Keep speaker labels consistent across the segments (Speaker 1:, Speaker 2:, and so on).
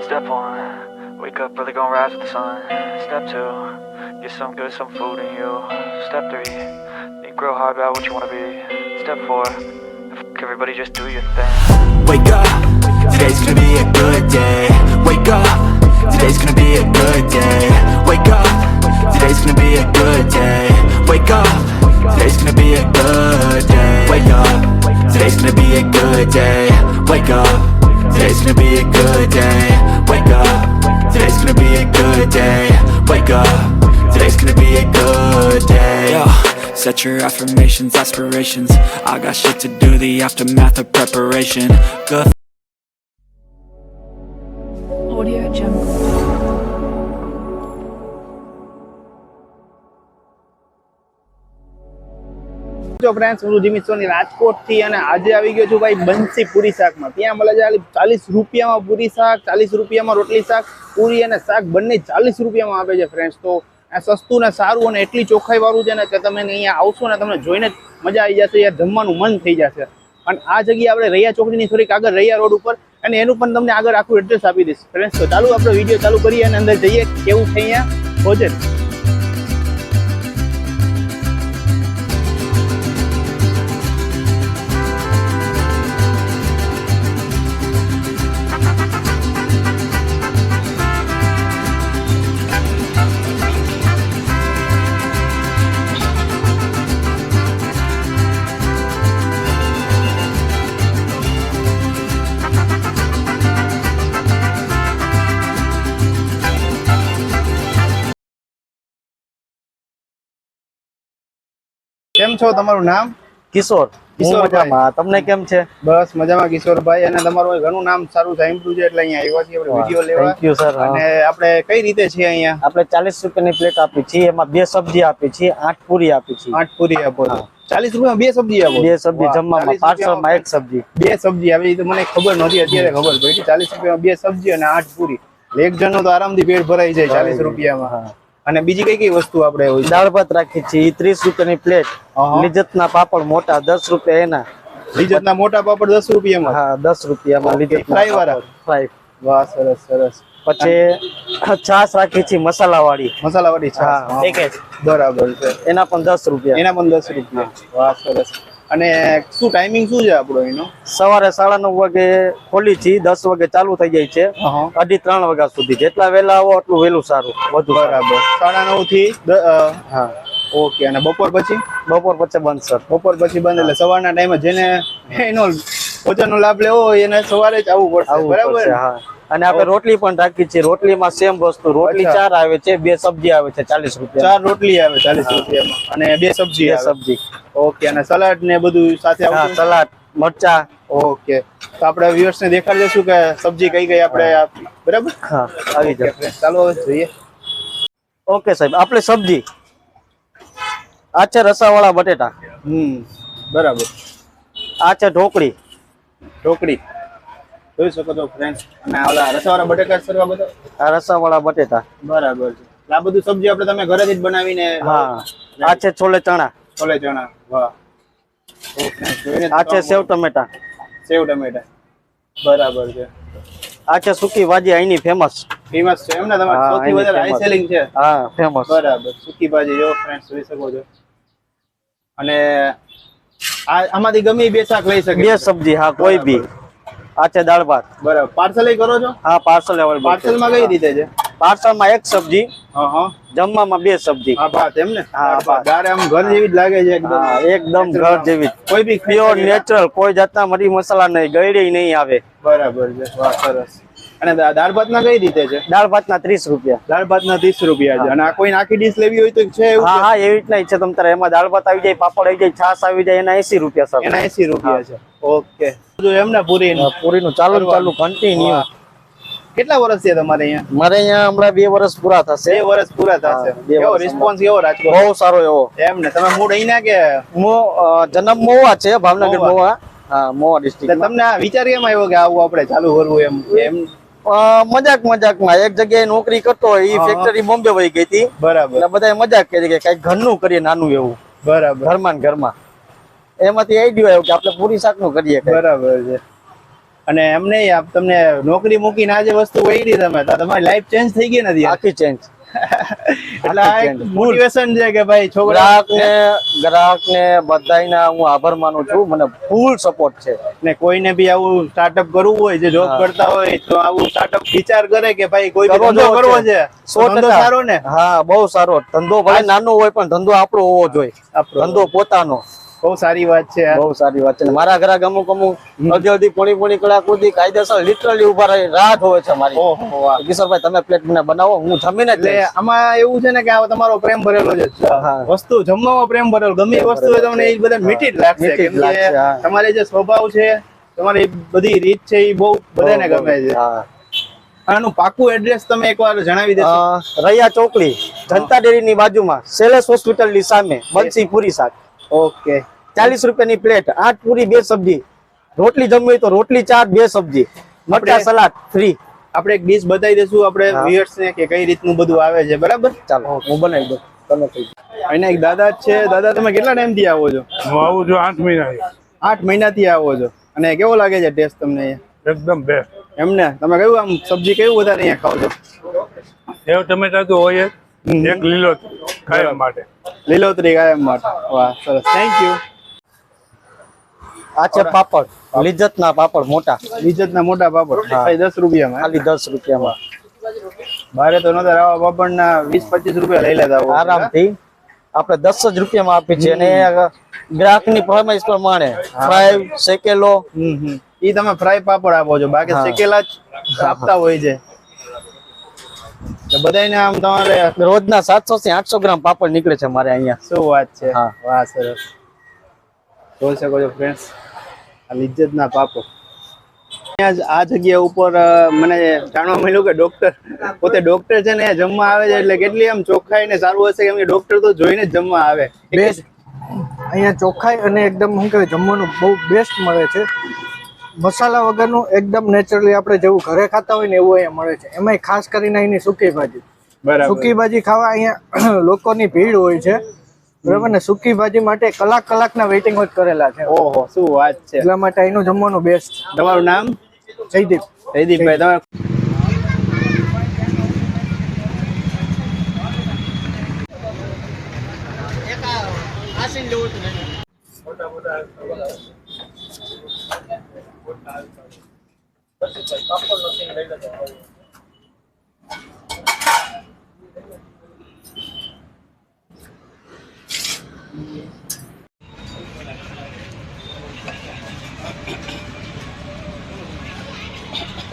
Speaker 1: Step one, wake up early, gonna rise with the sun. Step two, get some good, some food in you. Step three, think real hard about what you wanna be. Step four, fuck everybody, just do your thing.
Speaker 2: Wake up, today's gonna be a good day. Wake up, today's gonna be a good day. Wake up, today's gonna be a good day. Wake up, today's gonna be a good day. Wake up, today's gonna be a good day. Wake up, today's gonna be a good day. Wake up, today's gonna be a good day. Wake up, today's gonna be a good day. Yo. Set your affirmations, aspirations. I got shit to do, the aftermath of preparation. Good.
Speaker 3: Audio Jungle.
Speaker 4: જો friends હું Jimmy સોની રાજકોટ થી અને આજે આવી ગયો છું ભાઈ બંસી પૂરી શાકમાં. ત્યાં મળે છે 40 રૂપિયામાં પૂરી શાક, 40 રૂપિયામાં રોટલી શાક, પૂરી અને શાક બંને 40 રૂપિયામાં આપે છે ફ્રેન્ડ્સ. તો આ સસ્તું ને સારું અને એટલી ચોખ્ખાઈ વાળું છે ને કે તમે અહીંયા આવશો ને તમને જોઈને મજા આવી જશે, યાર જમવાનું મન થઈ જશે. અને આ જગ્યાએ આપણે રૈયા ચોકડીની થોડીક આગળ રૈયા રોડ ઉપર, અને એનું પણ તમને આગળ આખું એડ્રેસ આપી દઈશ ફ્રેન્ડ્સ. તો ચાલો આપણે વિડીયો ચાલુ કરીએ અને અંદર જઈએ કેવું છે અહીંયા ભોજન. કેમ છો, તમારું નામ?
Speaker 5: કિશોર.
Speaker 4: કિશોરભાઈ.
Speaker 5: તમને કેમ છે?
Speaker 4: બસ મજામાં કિશોરભાઈ. અને તમારું ઘણું નામ સારું સાંભળ્યું છે એટલે અહીંયા આવ્યા છીએ આપણે વિડીયો લેવા.
Speaker 5: Thank you sir.
Speaker 4: અને આપણે કઈ રીતે છીએ અહીંયા?
Speaker 5: આપણે 40 રૂપિયાની પ્લેટ આપી છીએ, એમાં 2 સબ્જી આપી છીએ, 8 પૂરી આપી છીએ.
Speaker 4: 8 પૂરી આપો છો. 40 રૂપિયામાં 2 સબ્જી આપો?
Speaker 5: 2 સબ્જી જમવામાં, પાર્સલમાં 1 સબ્જી.
Speaker 4: 2 સબ્જી આવી તો મને ખબર નહોતી, અત્યારે ખબર પડી. 40 રૂપિયામાં 2 સબ્જી અને 8 પૂરી. એક જણનું તો આરામથી પેટ ભરાઈ જાય 40 રૂપિયામાં. અને બીજી કઈ કઈ વસ્તુ આપણે હોય?
Speaker 5: દાળ ભાત રાખી છે, 30 રૂપિયાની પ્લેટ. લિજ્જતના પાપડ મોટા 10 રૂપિયા એના.
Speaker 4: લિજ્જતના મોટા પાપડ 10 રૂપિયામાં?
Speaker 5: હા 10 રૂપિયામાં લિજ્જત
Speaker 4: ફ્રાય વાળા.
Speaker 5: ફ્રાય.
Speaker 4: વાહ, સરસ સરસ.
Speaker 5: પછી છાશ રાખી છે મસાલા વાળી.
Speaker 4: છાશ
Speaker 5: પેકેજ
Speaker 4: બરાબર છે,
Speaker 5: એના પણ 10 રૂપિયા.
Speaker 4: એના પણ 10 રૂપિયા. વાહ, સરસ. અને શું ટાઈમિંગ શું છે આપણો એનો?
Speaker 5: સવારે 9:30 વાગે ખોલી છે, 10 વાગે ચાલુ થઈ જાય છે, 2:30 વાગ્યા સુધી. જેટલા વહેલા આવો એટલું વહેલું સારું. બધું
Speaker 4: બરાબર. 9:30 થી હા, ઓકે. અને બપોર પછી?
Speaker 5: બપોર પછી બંધ સર.
Speaker 4: બપોર પછી બંધ. એટલે સવારના ટાઈમે જેને એનો ભોજનનો લાભ લેવો હોય એને સવારે જ આવવું પડશે, બરાબર?
Speaker 5: હા. અને આપણે રોટલી પણ રાખી છે. રોટલીમાં સેમ વસ્તુ. રોટલી 4 આવે છે, 2 સબ્જી આવે છે 40 રૂપિયા.
Speaker 4: 4 રોટલી આવે 40 રૂપિયામાં અને 2 સબ્જી આવે.
Speaker 5: સબ્જી.
Speaker 4: ઓકે. અને સલાડ ને બધું સાથે આવશે?
Speaker 5: સલાડ, મરચા.
Speaker 4: ઓકે. તો આપણે વ્યુઅર્સ ને દેખાડી દઈશું કે સબ્જી કઈ કઈ આપણે આપી, બરાબર?
Speaker 5: હા, આવી જાય.
Speaker 4: ચાલો હવે જોઈએ.
Speaker 5: ઓકે સાહેબ, આપણે સબ્જી આ છે રસાવાળા બટેટા.
Speaker 4: બરાબર.
Speaker 5: આ છે ઢોકળી.
Speaker 4: જોઈ શકો છો ફ્રેન્ડ્સ. અને ઓલા રસાવાળા બટેકા સર્વા બધા? આ
Speaker 5: રસાવાળા બટેટા.
Speaker 4: બરાબર છે. આ બધું સબ્જી આપણે તમે ઘરેથી જ બનાવીને?
Speaker 5: હા. આ છે છોલે ચણા.
Speaker 4: વાહ.
Speaker 5: આ છે સેવ ટમેટા.
Speaker 4: બરાબર છે.
Speaker 5: આ છે સૂકી ભાજી અહીંની ફેમસ
Speaker 4: છે એમને? તમારે સૌથી વધારે હાઈ સેલિંગ છે?
Speaker 5: હા, ફેમસ.
Speaker 4: બરાબર. સૂકી ભાજી જો ફ્રેન્ડ્સ જોઈ શકો છો. અને આમાંથી ગમે 2 શાક લઈ શકે?
Speaker 5: 2 સબ્જી. હા, કોઈ બી. આ છે દાળ ભાત.
Speaker 4: બરાબર. પાર્સલ કરો છો?
Speaker 5: હા, પાર્સલ અવેલેબલ.
Speaker 4: પાર્સલમાં કઈ રીતે છે?
Speaker 5: પાર્સલમાં 1 સબ્જી, જમવામાં 2 સબ્જી.
Speaker 4: હા, ભાત એમને? હા, ગારે આમ ઘર જેવી જ લાગે છે એકદમ.
Speaker 5: હા, એકદમ ઘર જેવી.
Speaker 4: કોઈ બી
Speaker 5: પ્યોર નેચરલ, કોઈ જાતના મરી મસાલા નહીં, ગળે નહીં આવે.
Speaker 4: બરાબર છે. વાહ, સરસ. અને દાળ ભાત ના કઈ રીતે છે?
Speaker 5: દાળ ભાત ના 30 રૂપિયા.
Speaker 4: દાળ ભાત ના 30 રૂપિયા છે. અને આ કોઈ આખી ડીશ લેવી હોય તો છે એવું?
Speaker 5: હા હા, એવી રીતના છે. તમ તારે એમાં દાળ ભાત આવી જાય, પાપડ આવી જાય, છાશ આવી જાય, એના 80 રૂપિયા સર.
Speaker 4: એના 80 રૂપિયા છે. ઓકે. જો એમને પૂરીનું ચાલુ
Speaker 5: કન્ટિન્યુ.
Speaker 4: કેટલા વર્ષ છે તમારે અહીંયા?
Speaker 5: મારે અહીંયા હમણાં 2 વર્ષ પૂરા થશે.
Speaker 4: 2 વર્ષ પૂરા થશે. કેવો રિસ્પોન્સ કેવો રાજકોટ?
Speaker 5: બહુ સારો એવો.
Speaker 4: એમને તમે મૂળ અહીંના કે?
Speaker 5: જન્મ મોવા છે, ભાવનગર મોવા. હા, મોવા ડિસ્ટ્રિક્ટ.
Speaker 4: તમને આ વિચાર કેમ આવ્યો કે આવું આપણે ચાલુ કરવું એમ?
Speaker 5: મજાકમાં એક જગ્યાએ નોકરી કરતો હોય, એ ફેક્ટરી બોમ્બે વહી ગઈ હતી.
Speaker 4: બરાબર.
Speaker 5: એટલે બધા મજાક કરી કે કઈક ઘરનું કરીએ, નાનું એવું.
Speaker 4: બરાબર.
Speaker 5: ઘરમાં એમાંથી આઈડિયા આવ્યો કે આપણે પૂરી શાક નું કરીએ.
Speaker 4: બરાબર છે. અને એમ નહીં આપ તમને નોકરી મૂકીને આજે વસ્તુ વહી તમે તો તમારી લાઈફ ચેન્જ થઈ ગઈ નથી
Speaker 5: આખી ચેન્જ.
Speaker 4: એટલે આ એક મોટિવેશન છે કે ભાઈ છોકરા
Speaker 5: ગ્રાહક ને બધાયના હું આભાર માનું છું. મને ફૂલ સપોર્ટ છે.
Speaker 4: ને કોઈને બી આવું સ્ટાર્ટઅપ કરવું હોય જે જોબ કરતા હોય તો આવું સ્ટાર્ટઅપ વિચાર કરે કે ભાઈ કોઈ બી ધંધો કરવો છે
Speaker 5: 100%
Speaker 4: સારો ને.
Speaker 5: હા બહુ સારો ધંધો. ભલે નાનો હોય પણ ધંધો આપણો હોવો જોઈએ. ધંધો પોતાનો.
Speaker 4: બહુ સારી વાત છે.
Speaker 5: બહુ સારી વાત છે. મારા ઘરે અમુક અડધી પોણી કલાક સુધી કાયદેસર લિટરલી ઉભા રહી રાહ જોવે છે મારી.
Speaker 4: ઓહો વાહ.
Speaker 5: કિશોરભાઈ તમે પ્લેટ મને બનાવો, હું જમીને જ લઈશ.
Speaker 4: આમાં એવું છે ને કે આ તમારો પ્રેમ ભરેલો છે. વસ્તુ જમવામાં પ્રેમ ભરેલો, ગમે એ વસ્તુ હોય તમને એ બધા મીઠી જ લાગશે. કેમ કે તમારે જે સ્વભાવ છે, તમારી બધી રીત છે એ બહુ બધાને ગમે છે. આનું પાકું એડ્રેસ તમે એકવાર જણાવી દેશો?
Speaker 5: રૈયા ચોકડી, જનતા ડેરી ની બાજુમાં, સેલેસ હોસ્પિટલ ની સામે, બંસી પૂરી શાક.
Speaker 4: ઓકે.
Speaker 5: 40 રૂપિયાની પ્લેટ, 8 પૂરી 2 સબ્જી. રોટલી જમવી હોય તો રોટલી 4 2 સબ્જી, મરચા સલાડ ફ્રી.
Speaker 4: આપણે એક ડીશ બતાવી દઈશું આપણે વ્યુઅર્સ ને કે કઈ રીતનું બધું આવે છે. બરાબર,
Speaker 5: ચાલો હું બનાવી દઉં. તમે કહી
Speaker 4: અહીંયા એક દાદા છે. દાદા તમે કેટલા ટાઈમ થી આવો છો?
Speaker 6: હું આવું છું 8 મહિના.
Speaker 4: 8 મહિનાથી આવો છો. અને કેવો લાગે છે ટેસ્ટ તમને અહીંયા?
Speaker 6: એકદમ બેસ્ટ.
Speaker 4: એમને તમે કયું આમ સબ્જી કયું વધારે અહીંયા ખાવ છો?
Speaker 6: સેવ ટમેટા તો હોય જ, એક લીલો કાયમ માટે.
Speaker 4: લીલોતરી કાયમ માટે. વાહ સરસ, થેન્ક યુ.
Speaker 5: આ છે પાપડ, લિજ્જત ના પાપડ મોટા.
Speaker 4: લિજ્જત ના મોટા પાપડ ભાઈ 10 રૂપિયામાં.
Speaker 5: ખાલી 10 રૂપિયામાં.
Speaker 4: બારે તો નતર આવા પાપડ ના 20-25 રૂપિયા લઈ લેતા હોય
Speaker 5: આરામથી. આપણે 10 જ રૂપિયામાં આપીએ છીએ. અને ગ્રાહક ની ફરમાઈશ પ્રમાણે ફ્રાય શેકેલો.
Speaker 4: ઈ તમે ફ્રાય પાપડ આપો છો, બાકી શેકેલા જ આપતા હોય છે. બધાને આમ તમારે
Speaker 5: રોજના 700 થી 800 ગ્રામ પાપડ નીકળે છે મારે અહીંયા.
Speaker 4: શું વાત છે.
Speaker 5: હા.
Speaker 4: વાહ સરસ. જોઈ શકો છો ફ્રેન્ડ્સ, આ લિજ્જત ના પાપડ. આ જગ્યા ઉપર મને જાણવા મળ્યું કે ડોક્ટર પોતે ડોક્ટર છે ને જમવા આવે છે. એટલે કેટલી આમ ચોખ્ખાઈ ને સારું હશે, કેમ કે ડોક્ટર તો જોઈને જ જમવા આવે.
Speaker 7: અહીંયા ચોખ્ખાઈ અને એકદમ શું કહેવાય જમવાનું બહુ બેસ્ટ મળે છે. મસાલા વગરનું એકદમ નેચરલી આપણે જેવું ઘરે ખાતા હોય ને એવું અહીંયા મળે છે. એમાંય ખાસ કરીને અહીંની સૂકી ભાજી. સૂકી ભાજી ખાવા અહીંયા લોકોની ભીડ હોય છે. બરાબર ને. સૂકી ભાજી માટે કલાકના વેઇટિંગ જ કરેલા છે.
Speaker 4: ઓહો શું વાત છે.
Speaker 7: એટલા માટે અહીંનું જમવાનું બેસ્ટ.
Speaker 4: તમારું નામ?
Speaker 7: જયદીપ.
Speaker 4: જયદીપભાઈ. તમે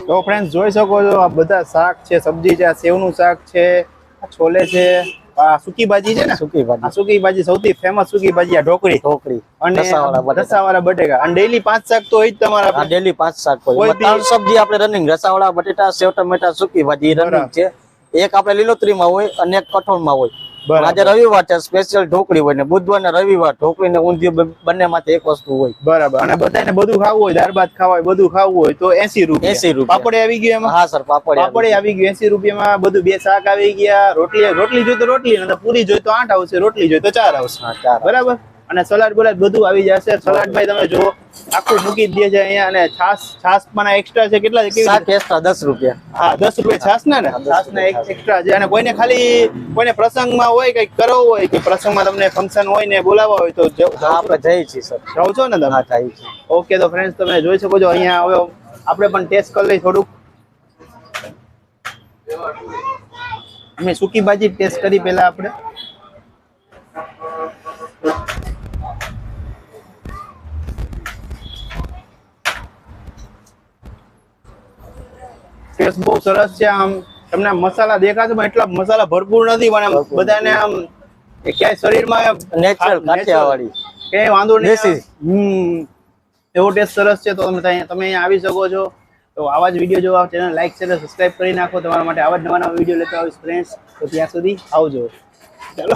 Speaker 4: તો ફ્રેન્ડ્સ જોઈ શકો છો આ બધા શાક છે, સબ્જી છે. આ સેવનું શાક છે, આ છોલે છે, આ સૂકી ભાજી છે ને.
Speaker 5: સૂકી ભાજી.
Speaker 4: આ સૂકી ભાજી સૌથી ફેમસ સૂકી ભાજી આ ઢોકળી અને રસાવાળા બટેકા. અને ડેઈલી 5 શાક તો હોય જ તમારા.
Speaker 5: આ ડેલી 5 શાક હોય. 3 સબ્જી આપણે રનિંગ, રસાવાળા બટેટા, સેવ ટમેટા, સૂકી ભાજી રનિંગ છે. એક આપણે લીલોતરીમાં હોય અને એક કઠોળમાં હોય. આજે રવિવાર છે, સ્પેશિયલ ઢોકળી હોય. ને બુધવાર ને રવિવાર ઢોકળી ને ઊંધિયું બંને માંથી એક વસ્તુ હોય.
Speaker 4: બરાબર. અને બધાને બધું ખાવું હોય, દાળ ભાત ખાવા હોય, બધું ખાવું હોય તો 80 રૂપિયા.
Speaker 5: 80 રૂપિયા.
Speaker 4: પાપડે આવી ગયું એમાં?
Speaker 5: હા સર, પાપડ
Speaker 4: આવી ગયું 80 રૂપિયામાં. બધું 2 શાક આવી ગયા. રોટલી જોઈએ તો રોટલી, અને પૂરી જોઈએ તો 8 આવશે, રોટલી જોઈએ તો 4 આવશે. બરાબર. અને સલાડ બલાડ બધું આવી જશે. સલાડ ભાઈ તમે જો આખું મૂકી દે છે અહીંયા. અને છાસ પણ એક્સ્ટ્રા છે. કેટલા છે?
Speaker 5: શાક એક્સ્ટ્રા 10 રૂપિયા.
Speaker 4: હા 10 રૂપિયા છાસ ના ને. છાસ ના એક્સ્ટ્રા છે. અને કોઈને ખાલી કોઈને પ્રસંગમાં હોય કઈક કરવું હોય કે પ્રસંગમાં તમને ફંક્શન હોય ને બોલાવવા હોય તો
Speaker 5: આપણે જઈએ છીએ સર.
Speaker 4: જાઓ છો ને તમે?
Speaker 5: હા જઈએ છીએ.
Speaker 4: ઓકે. તો ફ્રેન્ડ્સ તમે જોઈ શકો છો અહીંયા હવે આપણે પણ ટેસ્ટ કરી લઈએ થોડુંક. અમે સૂકી ભાજી ટેસ્ટ કરી પહેલા આપણે. ટેસ્ટ બહુ સરસ છે. આમ તમને મસાલા દેખાશે પણ એટલા મસાલા ભરપૂર નથી, પણ આમ બધાને આમ ક્યાંય શરીરમાં
Speaker 5: નેચરલ કાઠિયાવાડી
Speaker 4: ક્યાંય વાંધો નહીં. એવો ટેસ્ટ સરસ છે. તો તમે અહીંયા આવી શકો છો. તો આવા જ વિડીયો જોવા ચેનલ લાઈક શેર સબસ્ક્રાઇબ કરી નાખો. તમારા માટે આવા જ નવા વિડીયો લેતા આવીશ ફ્રેન્ડ્સ. તો ત્યાં સુધી આવજો. ચાલો.